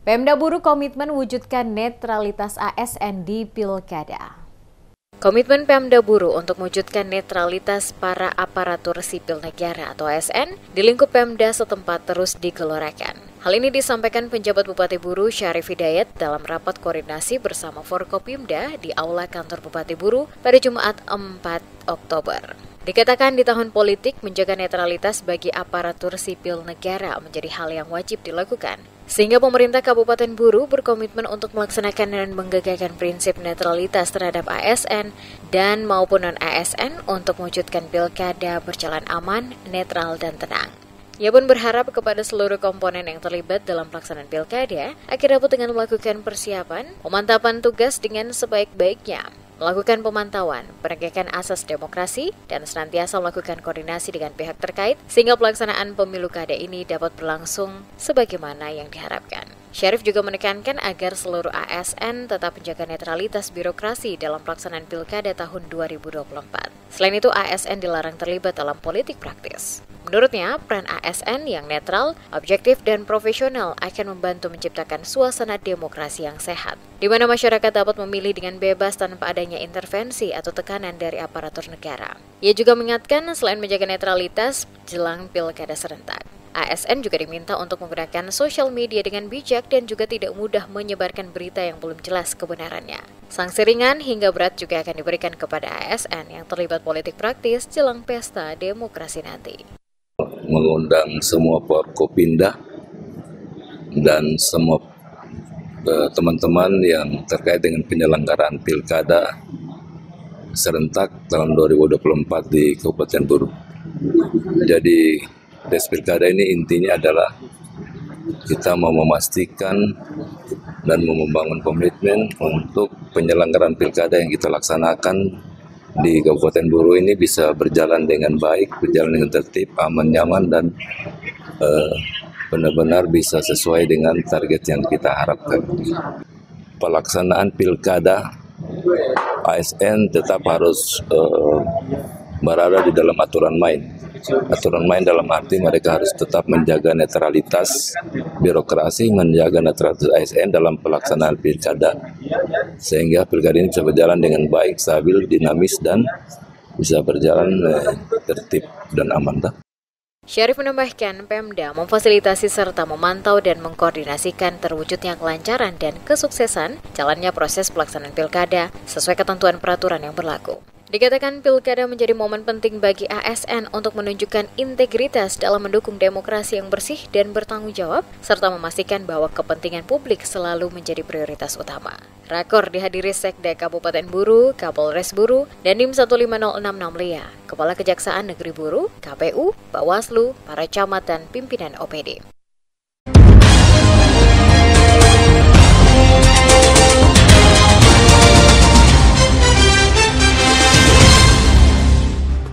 Pemda Buruh komitmen wujudkan netralitas ASN di Pilkada. Komitmen Pemda Buruh untuk mewujudkan netralitas para aparatur sipil negara atau ASN di lingkup Pemda setempat terus digelorakan. Hal ini disampaikan penjabat Bupati Buruh Syarif Hidayat dalam rapat koordinasi bersama Forkopimda di Aula Kantor Bupati Buruh pada Jumat 4 Oktober. Dikatakan di tahun politik, menjaga netralitas bagi aparatur sipil negara menjadi hal yang wajib dilakukan. Sehingga pemerintah Kabupaten Buruh berkomitmen untuk melaksanakan dan menggagalkan prinsip netralitas terhadap ASN dan maupun non-ASN untuk mewujudkan pilkada berjalan aman, netral, dan tenang. Ia pun berharap kepada seluruh komponen yang terlibat dalam pelaksanaan pilkada agar dapat dengan melakukan persiapan, pemantapan tugas dengan sebaik-baiknya, melakukan pemantauan, penegakan asas demokrasi, dan senantiasa melakukan koordinasi dengan pihak terkait sehingga pelaksanaan pemilu kada ini dapat berlangsung sebagaimana yang diharapkan. Syarif juga menekankan agar seluruh ASN tetap menjaga netralitas birokrasi dalam pelaksanaan pilkada tahun 2024. Selain itu, ASN dilarang terlibat dalam politik praktis. Menurutnya, peran ASN yang netral, objektif, dan profesional akan membantu menciptakan suasana demokrasi yang sehat, di mana masyarakat dapat memilih dengan bebas tanpa adanya intervensi atau tekanan dari aparatur negara. Ia juga mengingatkan selain menjaga netralitas jelang pilkada serentak, ASN juga diminta untuk menggunakan sosial media dengan bijak dan juga tidak mudah menyebarkan berita yang belum jelas kebenarannya. Sanksi ringan hingga berat juga akan diberikan kepada ASN yang terlibat politik praktis jelang pesta demokrasi nanti. Mengundang semua Forkopimda dan semua teman-teman yang terkait dengan penyelenggaraan pilkada serentak tahun 2024 di Kabupaten Buruh. Jadi des pilkada ini intinya adalah kita mau memastikan dan membangun komitmen untuk penyelenggaraan pilkada yang kita laksanakan di Kabupaten Buruh ini bisa berjalan dengan baik, berjalan dengan tertib, aman, nyaman, dan benar-benar bisa sesuai dengan target yang kita harapkan. Pelaksanaan pilkada ASN tetap harus berada di dalam aturan main. Aturan main dalam arti mereka harus tetap menjaga netralitas birokrasi, menjaga netralitas ASN dalam pelaksanaan pilkada, sehingga pilkada ini bisa berjalan dengan baik, stabil, dinamis, dan bisa berjalan tertib dan aman. Syarif menambahkan, Pemda memfasilitasi serta memantau dan mengkoordinasikan terwujudnya kelancaran dan kesuksesan jalannya proses pelaksanaan pilkada sesuai ketentuan peraturan yang berlaku. Dikatakan pilkada menjadi momen penting bagi ASN untuk menunjukkan integritas dalam mendukung demokrasi yang bersih dan bertanggung jawab, serta memastikan bahwa kepentingan publik selalu menjadi prioritas utama. Rakor dihadiri Sekda Kabupaten Buruh, Kapolres Buruh, Dandim 15066 Lia, Kepala Kejaksaan Negeri Buruh, KPU, Bawaslu, para camat dan pimpinan OPD.